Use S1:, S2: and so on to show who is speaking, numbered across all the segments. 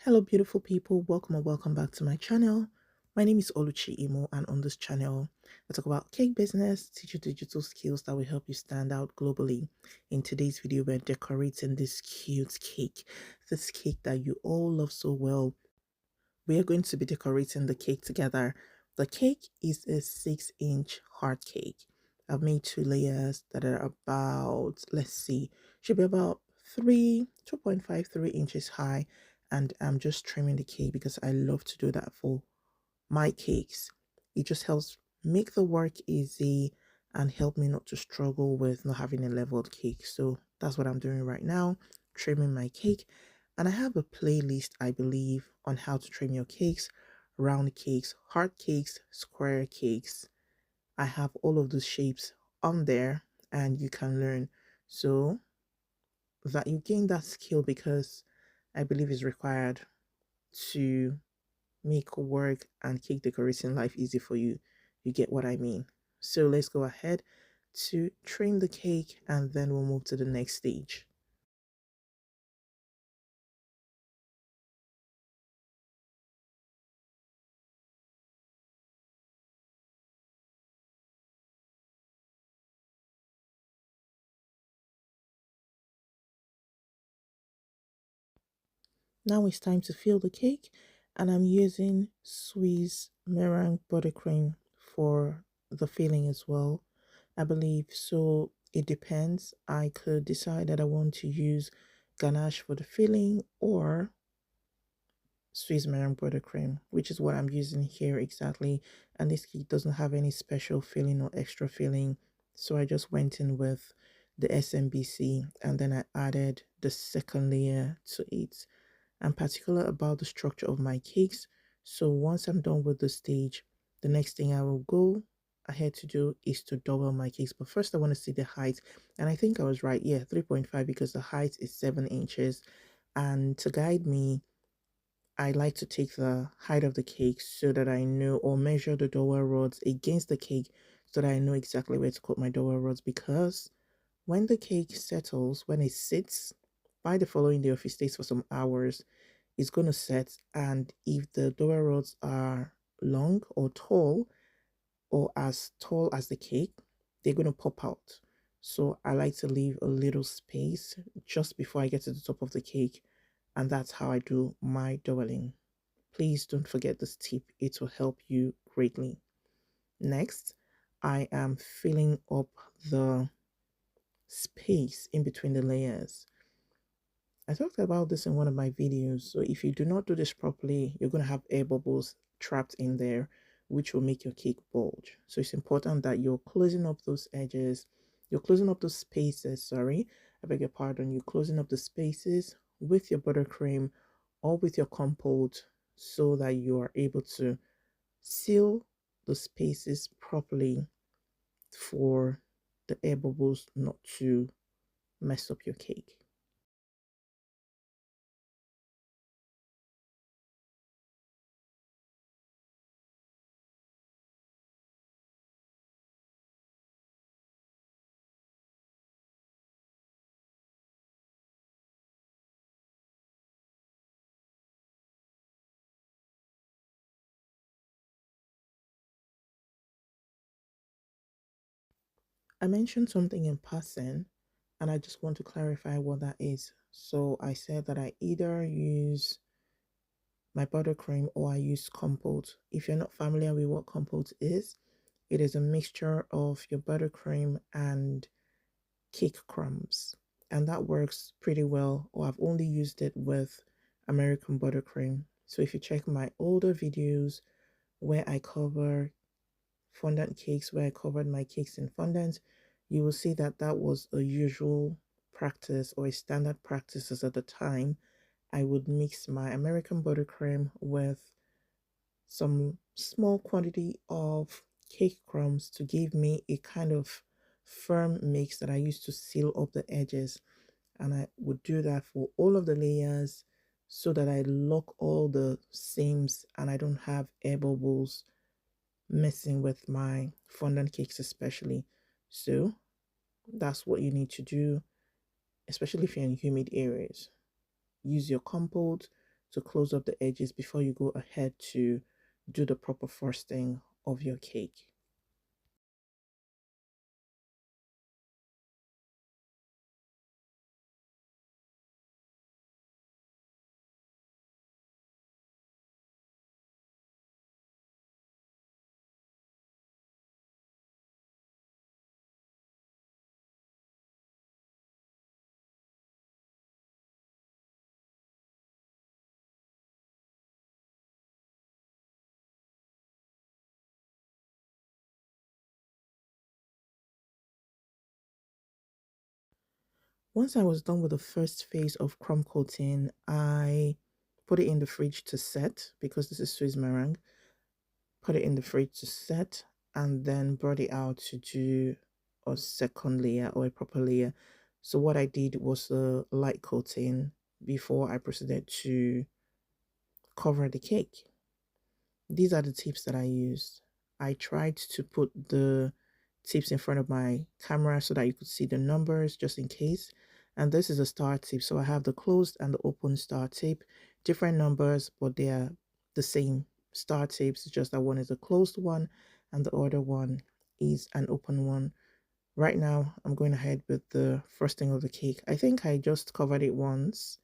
S1: Hello beautiful people, welcome and welcome back to my channel. My name is Oluchi Imo, and on this channel I talk about cake business, teach you digital skills that will help you stand out globally. In today's video we're decorating this cute cake, this cake that you all love so well. We are going to be decorating the cake together. The cake is a 6-inch heart cake. I've made 2 layers that are about, let's see, should be about 2.53 inches high, and I'm just trimming the cake because I love to do that for my cakes. It just helps make the work easy and help me not to struggle with not having a leveled cake. So that's what I'm doing right now, trimming my cake. And I have a playlist, I believe, on how to trim your cakes: round cakes, heart cakes, square cakes. I have all of those shapes on there and you can learn so that you gain that skill, because I believe is required to make work and cake decorating life easy for you. You get what I mean? So let's go ahead to trim the cake and then we'll move to the next stage. Now it's time to fill the cake, and I'm using Swiss meringue buttercream for the filling as well, I believe. So it depends. I could decide that I want to use ganache for the filling or Swiss meringue buttercream, which is what I'm using here exactly. And this cake doesn't have any special filling or extra filling, so I just went in with the SMBC and then I added the second layer to it. I'm particular about the structure of my cakes, so once I'm done with the stage, the next thing I will go ahead to do is to double my cakes. But first I want to see the height, and I think I was right. Yeah, 3.5, because the height is 7 inches. And to guide me, I like to take the height of the cake so that I know, or measure the dowel rods against the cake so that I know exactly where to put my dowel rods, because when the cake settles, when it sits, by the following day, if it stays for some hours, it's going to set. And if the dowel rods are long or as tall as the cake, they're going to pop out. So I like to leave a little space just before I get to the top of the cake, and that's how I do my doweling. Please don't forget this tip, it will help you greatly. Next, I am filling up the space in between the layers. I talked about this in one of my videos, so if you do not do this properly, you're going to have air bubbles trapped in there, which will make your cake bulge. So it's important that you're closing up those edges, you're closing up those spaces, sorry, I beg your pardon, you're closing up the spaces with your buttercream or with your compote so that you are able to seal the spaces properly for the air bubbles not to mess up your cake. I mentioned something in passing and I just want to clarify what that is. So I said that I either use my buttercream or I use compote. If you're not familiar with what compote is, it is a mixture of your buttercream and cake crumbs. And that works pretty well, or I've only used it with American buttercream. So if you check my older videos where I cover fondant cakes, where I covered my cakes in fondant, you will see that that was a usual practice or a standard practices at the time. I would mix my American buttercream with some small quantity of cake crumbs to give me a kind of firm mix that I used to seal up the edges. And I would do that for all of the layers so that I lock all the seams and I don't have air bubbles messing with my fondant cakes especially. So that's what you need to do, especially if you're in humid areas. Use your compote to close up the edges before you go ahead to do the proper frosting of your cake. Once I was done with the first phase of crumb coating, I put it in the fridge to set because this is Swiss meringue. Put it in the fridge to set and then brought it out to do a second layer or a proper layer. So what I did was a light coating before I proceeded to cover the cake. These are the tips that I used. I tried to put the tips in front of my camera so that you could see the numbers just in case. And this is a star tip. So I have the closed and the open star tip, different numbers, but they are the same star tips, just that one is a closed one and the other one is an open one. Right now, I'm going ahead with the frosting of the cake. I think I just covered it once,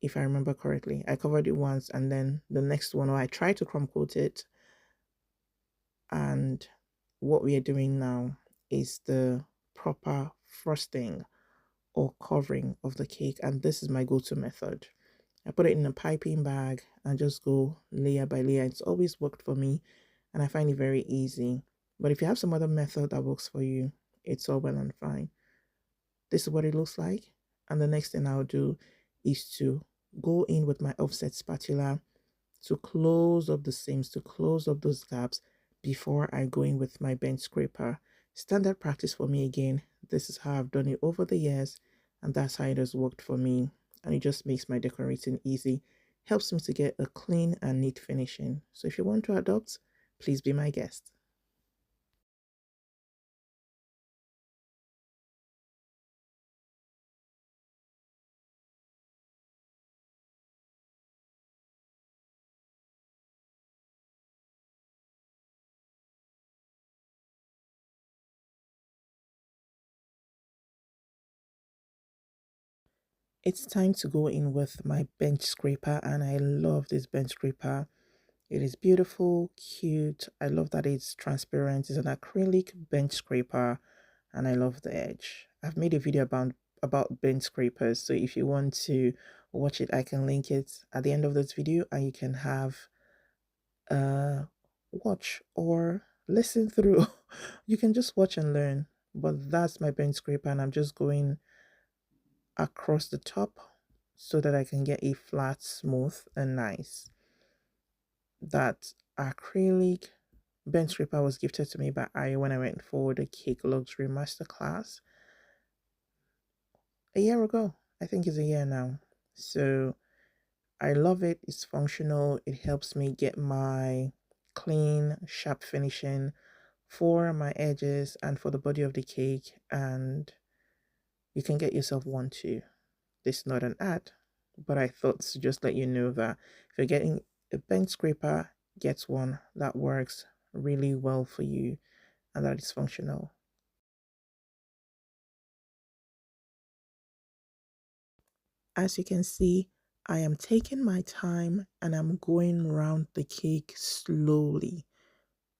S1: if I remember correctly. I covered it once and then the next one, or I tried to crumb coat it. And what we are doing now is the proper frosting or covering of the cake. And this is my go-to method. I put it in a piping bag and just go layer by layer. It's always worked for me and I find it very easy. But if you have some other method that works for you, it's all well and fine. This is what it looks like. And the next thing I'll do is to go in with my offset spatula to close up the seams, to close up those gaps before I go in with my bench scraper. Standard practice for me again. This is how I've done it over the years, and that's how it has worked for me. And it just makes my decorating easy, helps me to get a clean and neat finishing. So if you want to adopt, please be my guest. It's time to go in with my bench scraper, and I love this bench scraper. It is beautiful, cute. I love that it's transparent. It's an acrylic bench scraper and I love the edge. I've made a video about bench scrapers, so if you want to watch it, I can link it at the end of this video and you can have watch or listen through. You can just watch and learn. But that's my bench scraper and I'm just going across the top so that I can get a flat, smooth and nice. That acrylic bench scraper was gifted to me by I when I went for the Cake Luxury Masterclass a year ago. I think it's a year now. So I love it. It's functional. It helps me get my clean, sharp finishing for my edges and for the body of the cake. And you can get yourself one too. This is not an ad, but I thought to just let you know that if you're getting a bench scraper, get one that works really well for you and that is functional. As you can see, I am taking my time and I'm going around the cake slowly,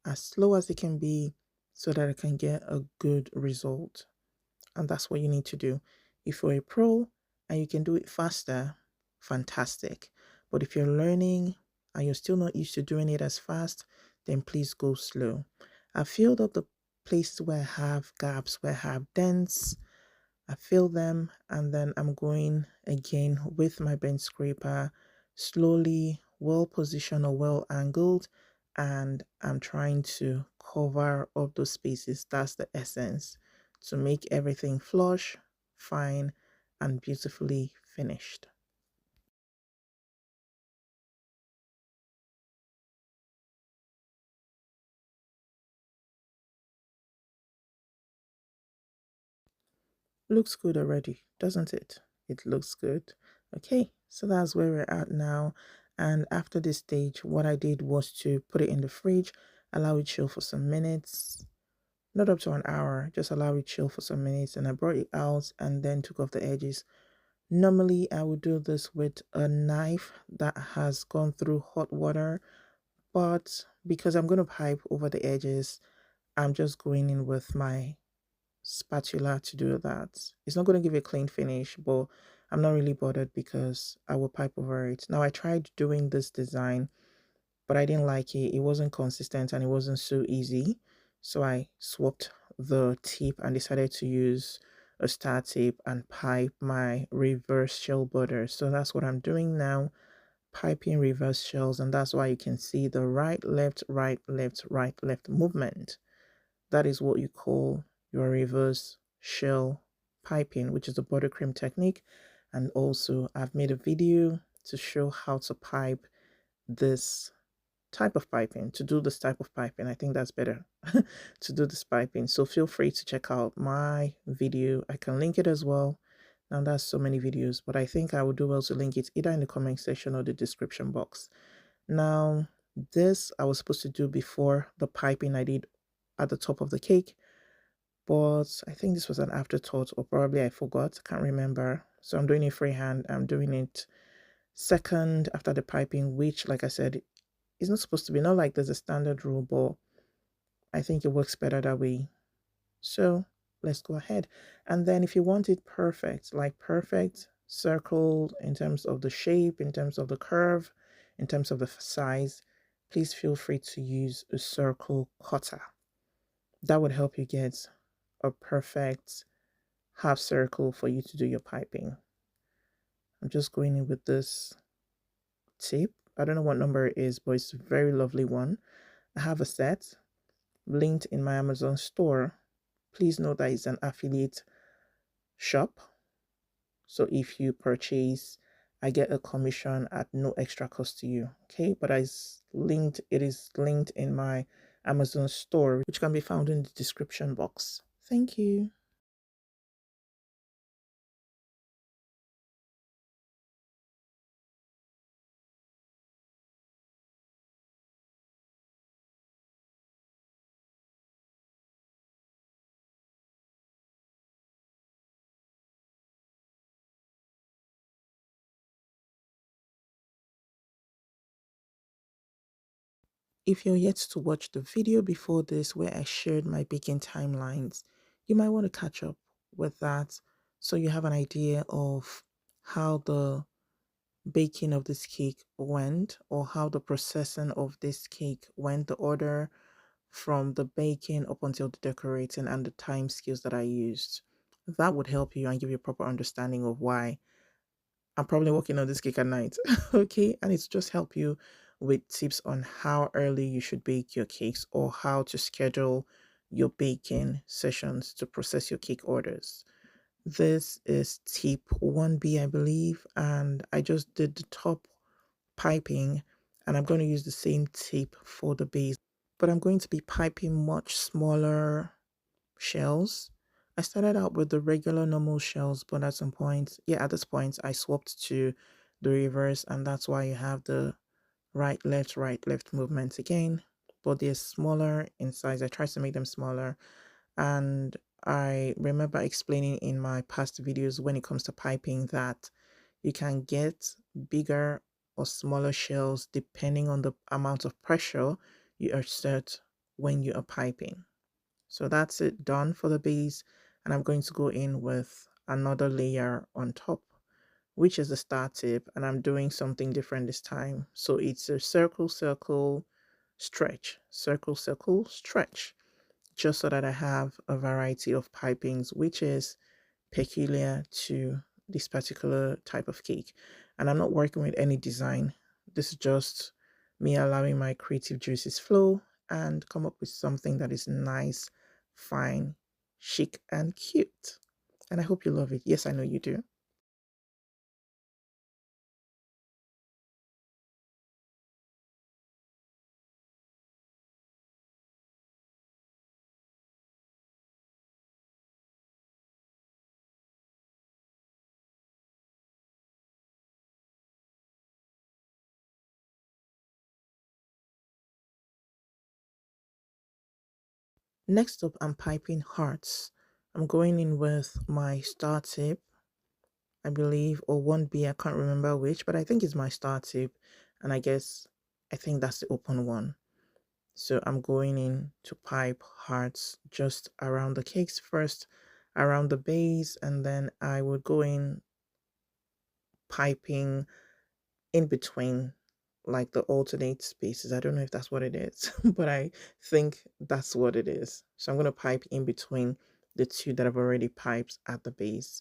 S1: as slow as it can be, so that I can get a good result. And that's what you need to do. If you're a pro and you can do it faster, fantastic. But if you're learning and you're still not used to doing it as fast, then please go slow. I filled up the places where I have gaps, where I have dents. I fill them and then I'm going again with my bench scraper, slowly, well positioned or well angled, and I'm trying to cover up those spaces. That's the essence, to make everything flush, fine, and beautifully finished. Looks good already, doesn't it? It looks good. Okay, so that's where we're at now. And after this stage, what I did was to put it in the fridge, allow it chill for some minutes, not up to an hour, just allow it chill for some minutes. And I brought it out and then took off the edges. Normally, I would do this with a knife that has gone through hot water, but because I'm going to pipe over the edges, I'm just going in with my spatula to do that. It's not going to give a clean finish, but I'm not really bothered because I will pipe over it. Now, I tried doing this design, but I didn't like it. It wasn't consistent and it wasn't so easy. So I swapped the tip and decided to use a star tip and pipe my reverse shell border. So that's what I'm doing now, piping reverse shells, and that's why you can see the right, left, right, left, right, left movement. That is what you call your reverse shell piping, which is the buttercream technique. And also I've made a video to show how to pipe this type of piping, to do this type of piping. I think that's better to do this piping. So feel free to check out my video. I can link it as well. Now that's so many videos, but I think I will do well to link it either in the comment section or the description box. Now, this I was supposed to do before the piping I did at the top of the cake, but I think this was an afterthought, or probably I forgot, can't remember. So I'm doing it freehand. I'm doing it second after the piping, which, like I said, is not supposed to be, not like there's a standard rule, but I think it works better that way. So let's go ahead. And then if you want it perfect, like perfect, circled in terms of the shape, in terms of the curve, in terms of the size, please feel free to use a circle cutter. That would help you get a perfect half circle for you to do your piping. I'm just going in with this tip. I don't know what number it is, but it's a very lovely one. I have a set linked in my Amazon store. Please note that it's an affiliate shop. So if you purchase, I get a commission at no extra cost to you. Okay, but it is linked in my Amazon store, which can be found in the description box. Thank you. If you're yet to watch the video before this where I shared my baking timelines, you might want to catch up with that so you have an idea of how the baking of this cake went, or how the processing of this cake went, the order from the baking up until the decorating and the time scales that I used. That would help you and give you a proper understanding of why I'm probably working on this cake at night. Okay, and it's just help you with tips on how early you should bake your cakes or how to schedule your baking sessions to process your cake orders. This is tip 1B, I believe, and I just did the top piping, and I'm going to use the same tip for the base, but I'm going to be piping much smaller shells. I started out with the regular normal shells, but at some point, yeah, at this point, I swapped to the reverse, and that's why you have the right, left movements again. But they're smaller in size. I tried to make them smaller, and I remember explaining in my past videos when it comes to piping that you can get bigger or smaller shells depending on the amount of pressure you exert when you are piping. So that's it done for the base, and I'm going to go in with another layer on top, which is the star tip, and I'm doing something different this time. So it's a circle, circle, stretch, circle, circle, stretch, just so that I have a variety of pipings, which is peculiar to this particular type of cake. And I'm not working with any design. This is just me allowing my creative juices flow and come up with something that is nice, fine, chic, and cute. And I hope you love it. Yes, I know you do. Next up, I'm piping hearts. I'm going in with my star tip, I believe, or 1B, I can't remember which, but I think it's my star tip. And I think that's the open one. So I'm going in to pipe hearts just around the cakes first, around the base, and then I would go in piping in between, like the alternate spaces. I don't know if that's what it is, but I think that's what it is. So I'm going to pipe in between the two that I've already piped at the base.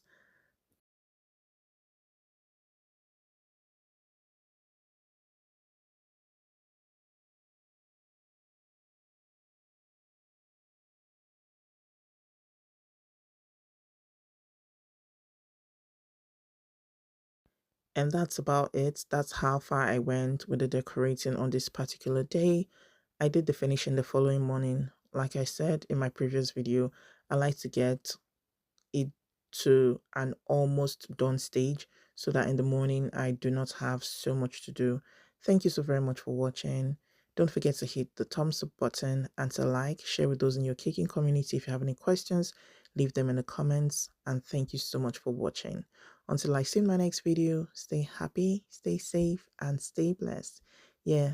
S1: And that's about it. That's how far I went with the decorating on this particular day. I did the finishing the following morning. Like I said in my previous video, I like to get it to an almost done stage so that in the morning I do not have so much to do. Thank you so very much for watching. Don't forget to hit the thumbs up button and to like, share with those in your caking community. If you have any questions, leave them in the comments. And thank you so much for watching. Until I see you in my next video, stay happy, stay safe, and stay blessed. Yeah,